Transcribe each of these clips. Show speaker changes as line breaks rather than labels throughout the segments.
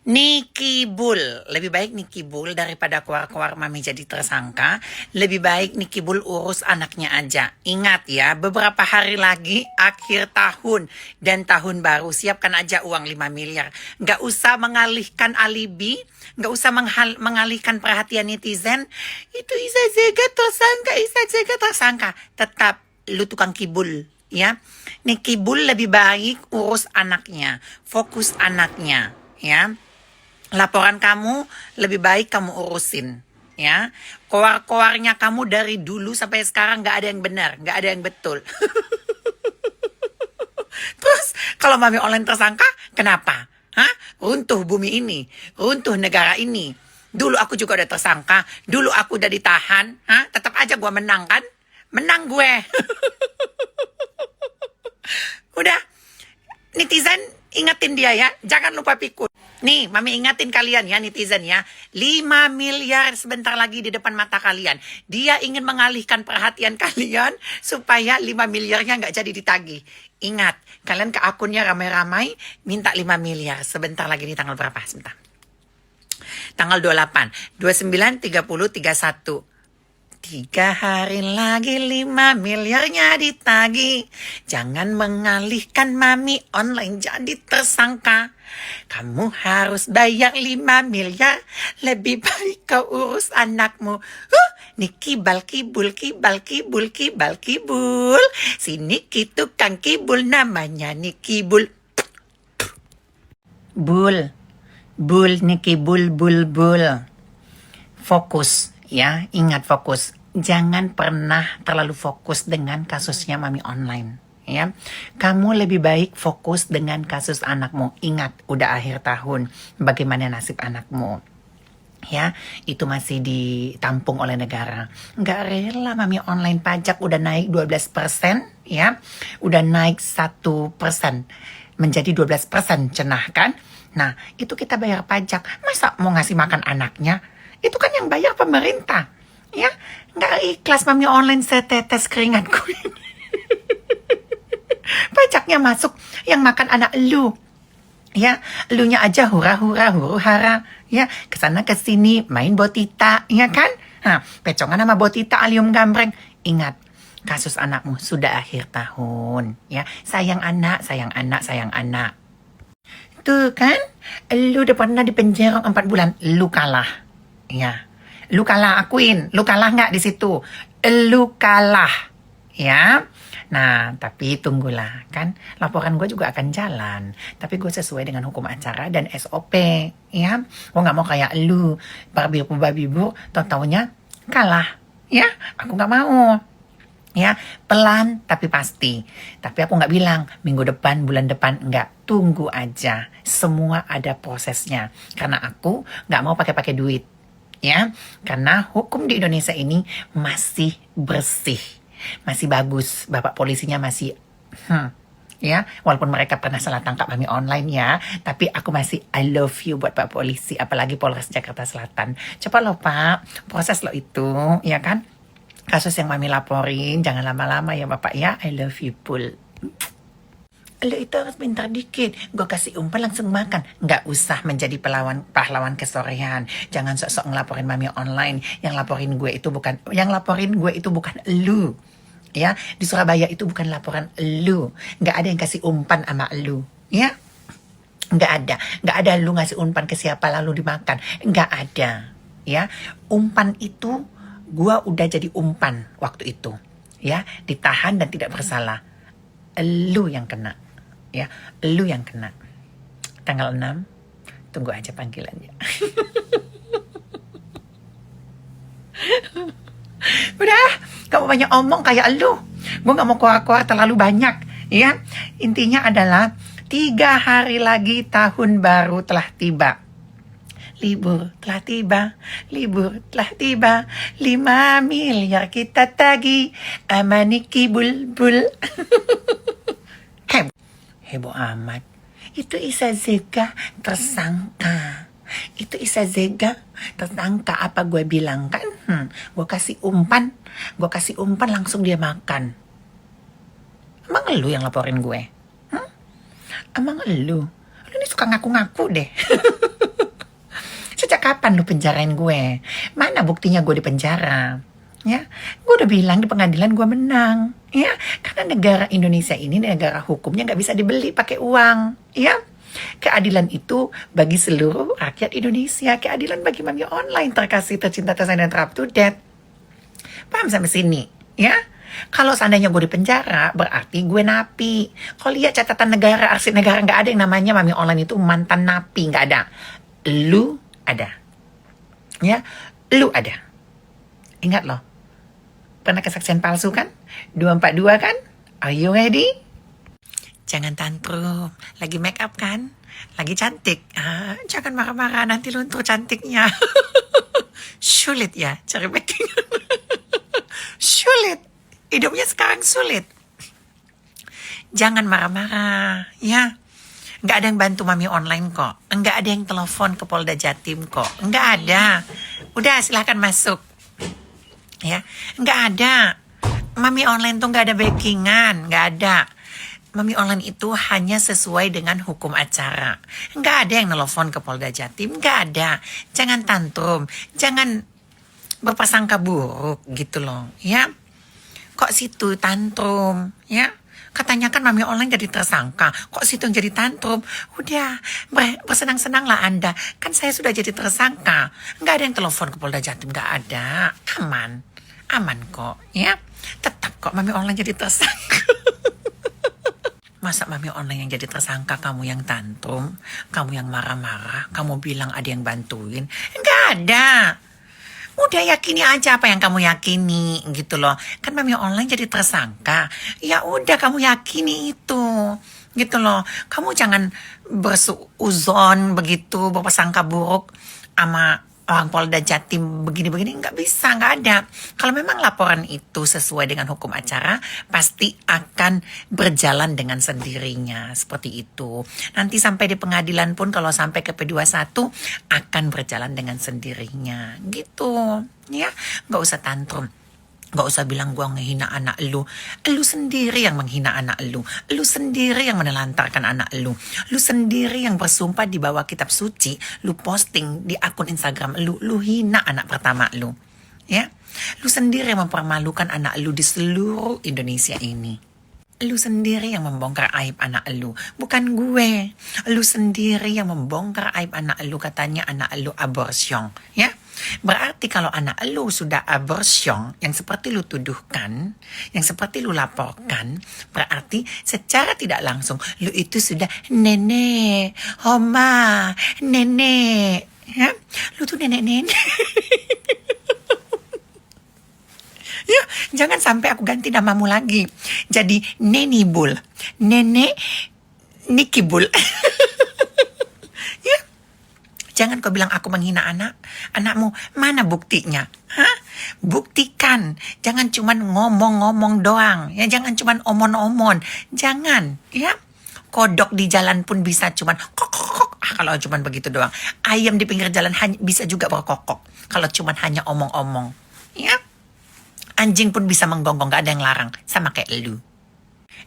Niki Bull, lebih baik Niki Bull daripada keluar-keluar mami jadi tersangka. Lebih baik Niki Bull urus anaknya aja. Ingat ya, beberapa hari lagi akhir tahun dan tahun baru. Siapkan aja uang 5 miliar. Nggak usah mengalihkan alibi, nggak usah mengalihkan perhatian netizen. Itu Isa Zega tersangka, Isa Zega tersangka. Tetap lu tukang kibul. Ya, Niki Bull lebih baik urus anaknya, fokus anaknya, ya. Laporan kamu lebih baik kamu urusin, ya. Koar-koarnya kamu dari dulu sampai sekarang nggak ada yang benar, nggak ada yang betul. Terus kalau mami online tersangka, kenapa? Hah? Runtuh bumi ini, runtuh negara ini. Dulu aku juga udah tersangka, dulu aku udah ditahan, hah? Tetap aja gue menang kan? Menang gue. Udah, netizen ingetin dia ya, jangan lupa pikun. Nih, mami ingatin kalian ya netizen ya. 5 miliar sebentar lagi di depan mata kalian. Dia ingin mengalihkan perhatian kalian supaya 5 miliarnya nggak jadi ditagih. Ingat, kalian ke akunnya ramai-ramai minta 5 miliar. Sebentar lagi di tanggal berapa? Sebentar. Tanggal 28, 29, 30, 31. 3 hari lagi 5 miliarnya ditagih. Jangan mengalihkan mami online jadi tersangka. Kamu harus bayar 5 miliar. Lebih baik kau urus anakmu. Nih kibal kibul kibal kibul kibal kibul. Sini tukang kibul namanya nih kibul. Bul. Bul nih kibul bul bul. Fokus. Ya, ingat fokus. Jangan pernah terlalu fokus dengan kasusnya mami online. Ya, kamu lebih baik fokus dengan kasus anakmu. Ingat, udah akhir tahun. Bagaimana nasib anakmu? Ya, itu masih ditampung oleh negara. Nggak rela mami online pajak udah naik 12%. Ya, udah naik 1% menjadi 12%, cenah kan? Nah, itu kita bayar pajak. Masa mau ngasih makan anaknya? Itu kan yang bayar pemerintah, ya. Nggak ikhlas mami online setetes keringatku ini. Pajaknya masuk, yang makan anak lu, ya. Elunya aja hura-hura, huru-hara, ya. Kesana kesini main botita, ya kan? Nah, pecongan sama botita alium gambreng. Ingat, kasus anakmu sudah akhir tahun, ya. Sayang anak, sayang anak, sayang anak. Tuh kan, lu udah pernah di penjara 4 bulan, lu kalah. Ya, lu kalah, akuin. Lu kalah nggak di situ? Lu kalah, ya. Nah, tapi tunggulah, kan laporan gue juga akan jalan. Tapi gue sesuai dengan hukum acara dan SOP, ya. Gue nggak mau kayak lu, babi-babi tau-taunya kalah, ya. Aku nggak mau. Ya, pelan tapi pasti. Tapi aku nggak bilang minggu depan, bulan depan, nggak. Tunggu aja. Semua ada prosesnya. Karena aku nggak mau pakai duit. Ya, karena hukum di Indonesia ini masih bersih, masih bagus. Bapak polisinya masih, ya, walaupun mereka pernah salah tangkap mami online ya, tapi aku masih I love you buat Pak Polisi, apalagi Polres Jakarta Selatan. Coba lo Pak, proses lo itu, ya kan? Kasus yang mami laporin, jangan lama-lama ya Bapak ya, I love you Pul. Lo itu harus pintar dikit. Gue kasih umpan langsung makan. Nggak usah menjadi pahlawan kesorean. Jangan sok-sok ngelaporin mami online. Yang laporin gue itu bukan lu. Ya, di Surabaya itu bukan laporan lu. Nggak ada yang kasih umpan sama lu. Ya, nggak ada lu ngasih umpan ke siapa lalu dimakan. Nggak ada. Ya, umpan itu gue udah jadi umpan waktu itu. Ya, ditahan dan tidak bersalah. Lu yang kena. Ya, lu yang kena. Tanggal 6, tunggu aja panggilannya. Udah, kamu banyak omong kayak lu. Gue gak mau keluar-keluar terlalu banyak, ya. Intinya adalah 3 hari lagi tahun baru telah tiba. Libur telah tiba, libur telah tiba. 5 miliar kita tagih, amaniki bulbul. Heboh amat. Itu Isa Zega tersangka. Itu Isa Zega tersangka. Apa gue bilang kan? Gue kasih umpan langsung dia makan. Emang lu yang laporin gue? Emang lu ini suka ngaku-ngaku deh. Sejak kapan lu penjarain gue? Mana buktinya gue di penjara? Ya, gue udah bilang di pengadilan gue menang. Ya, karena negara Indonesia ini negara hukumnya nggak bisa dibeli pakai uang. Ya, keadilan itu bagi seluruh rakyat Indonesia. Keadilan bagi mami online terkasih, tercinta, tersayang, dan terup to date. Paham sampai sini? Ya, kalau seandainya gue di penjara, berarti gue napi. Kalau lihat catatan negara, arsip negara, nggak ada yang namanya mami online itu mantan napi, nggak ada. Lu ada. Ya, lu ada. Ingat loh, pernah kesaksian palsu kan? 242 kan? Are you ready? Jangan tantrum, lagi make up kan? Lagi cantik. Jangan marah-marah, nanti luntur cantiknya. Sulit ya cari backing. Sulit. Hidupnya sekarang sulit. Jangan marah-marah, ya. Nggak ada yang bantu mami online kok. Nggak ada yang telepon ke Polda Jatim kok. Nggak ada. Udah silahkan masuk. Ya, nggak ada. Mami online tuh nggak ada backingan, nggak ada. Mami online itu hanya sesuai dengan hukum acara. Nggak ada yang nelfon ke Polda Jatim, nggak ada. Jangan tantrum, jangan berprasangka buruk gitu loh, ya. Kok situ tantrum, ya? Katanya kan mami online jadi tersangka. Kok situ yang jadi tantrum? Udah, bersenang-senanglah Anda. Kan saya sudah jadi tersangka. Nggak ada yang telepon ke Polda Jatim, nggak ada. Aman, aman kok, ya. Tetap kok mami online jadi tersangka. Masa mami online yang jadi tersangka, kamu yang tantrum, kamu yang marah-marah, kamu bilang ada yang bantuin? Nggak ada. Udah yakini aja apa yang kamu yakini gitu loh. Kan mami online jadi tersangka. Ya udah kamu yakini itu gitu loh. Kamu jangan bersuuzon begitu, berprasangka buruk sama orang Polda Jatim begini-begini. Nggak bisa, nggak ada. Kalau memang laporan itu sesuai dengan hukum acara, pasti akan berjalan dengan sendirinya. Seperti itu. Nanti sampai di pengadilan pun kalau sampai ke P21 akan berjalan dengan sendirinya. Gitu. Ya, nggak usah tantrum. Gak usah bilang gue ngehina anak lu. Lu sendiri yang menghina anak lu. Lu sendiri yang menelantarkan anak lu. Lu sendiri yang bersumpah di bawah kitab suci. Lu posting di akun Instagram lu. Lu hina anak pertama lu. Ya, lu sendiri yang mempermalukan anak lu di seluruh Indonesia ini. Lu sendiri yang membongkar aib anak lu. Bukan gue. Lu sendiri yang membongkar aib anak lu. Katanya anak lu abortion. Ya. Berarti kalau anak lu sudah abortion, yang seperti lu tuduhkan, yang seperti lu laporkan, berarti secara tidak langsung lu itu sudah nenek, oma, nenek. Ya. Lu tuh nenek-nenek. Ya, jangan sampai aku ganti namamu lagi. Jadi Neni Bul. Nenek Niki Bul. Ya. Jangan kau bilang aku menghina anakmu. Mana buktinya? Hah? Buktikan. Jangan cuman ngomong-ngomong doang. Ya, jangan cuman omon-omon. Jangan, ya. Kodok di jalan pun bisa cuman kok. Kalau cuman begitu doang. Ayam di pinggir jalan bisa juga berkokok. Kalau cuman hanya omong-omong. Ya. Anjing pun bisa menggonggong, gak ada yang larang. Sama kayak lu.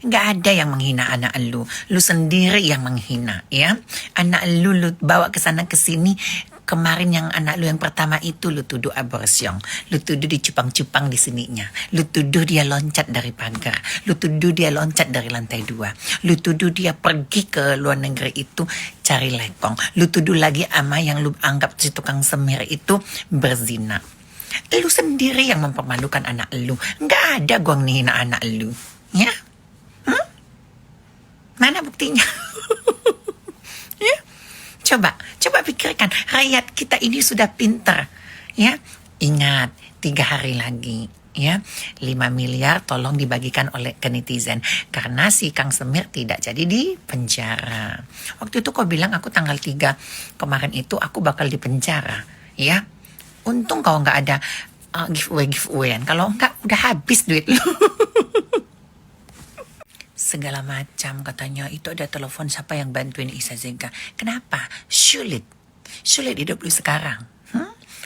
Gak ada yang menghina anak lu. Lu sendiri yang menghina, ya. Anak lu bawa ke sana ke sini. Kemarin yang anak lu yang pertama itu lu tuduh abortion. Lu tuduh dicupang-cupang di sininya. Lu tuduh dia loncat dari pagar. Lu tuduh dia loncat dari lantai 2. Lu tuduh dia pergi ke luar negeri itu cari lekong. Lu tuduh lagi ama yang lu anggap si tukang semir itu berzina. Lu sendiri yang mempermalukan anak lu. Nggak ada gua ngehina anak lu. Ya? Mana buktinya? Ya? Coba pikirkan. Rakyat kita ini sudah pinter. Ya? Ingat, 3 hari lagi. Ya, 5 miliar tolong dibagikan ke netizen. Karena si Kang Semir tidak jadi di penjara. Waktu itu kau bilang aku tanggal 3 kemarin itu aku bakal di penjara. Ya? Untung kalau nggak ada giveawayan. Kalau nggak, udah habis duit lu. Segala macam katanya. Itu ada telepon siapa yang bantuin Isa Zega. Kenapa? Sulit hidup lu sekarang.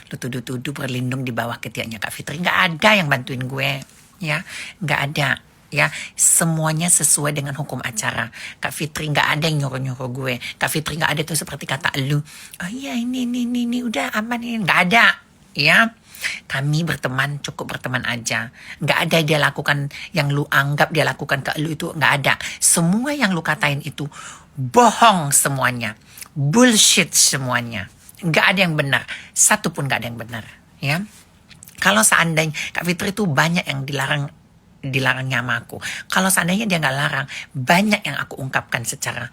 Lu tuduh-tuduh berlindung di bawah ketiaknya Kak Fitri. Nggak ada yang bantuin gue. Ya, nggak ada. Ya, semuanya sesuai dengan hukum acara. Kak Fitri nggak ada yang nyuruh-nyuruh gue. Kak Fitri nggak ada tuh seperti kata lu. Oh iya ini udah aman ini. Nggak ada. Ya, kami berteman, cukup berteman aja. Nggak ada dia lakukan yang lu anggap dia lakukan ke lu itu nggak ada. Semua yang lu katain itu bohong semuanya. Bullshit semuanya. Nggak ada yang benar. Satu pun nggak ada yang benar. Ya. Kalau seandainya Kak Fitri itu banyak yang dilarangnya sama aku. Kalau seandainya dia nggak larang, banyak yang aku ungkapkan secara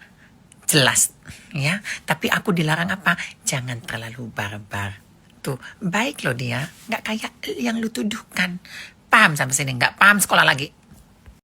jelas, ya. Tapi aku dilarang apa? Jangan terlalu barbar. Tuh, baik loh dia, nggak kayak yang lu tuduhkan. Paham sampai sini? Nggak paham sekolah lagi.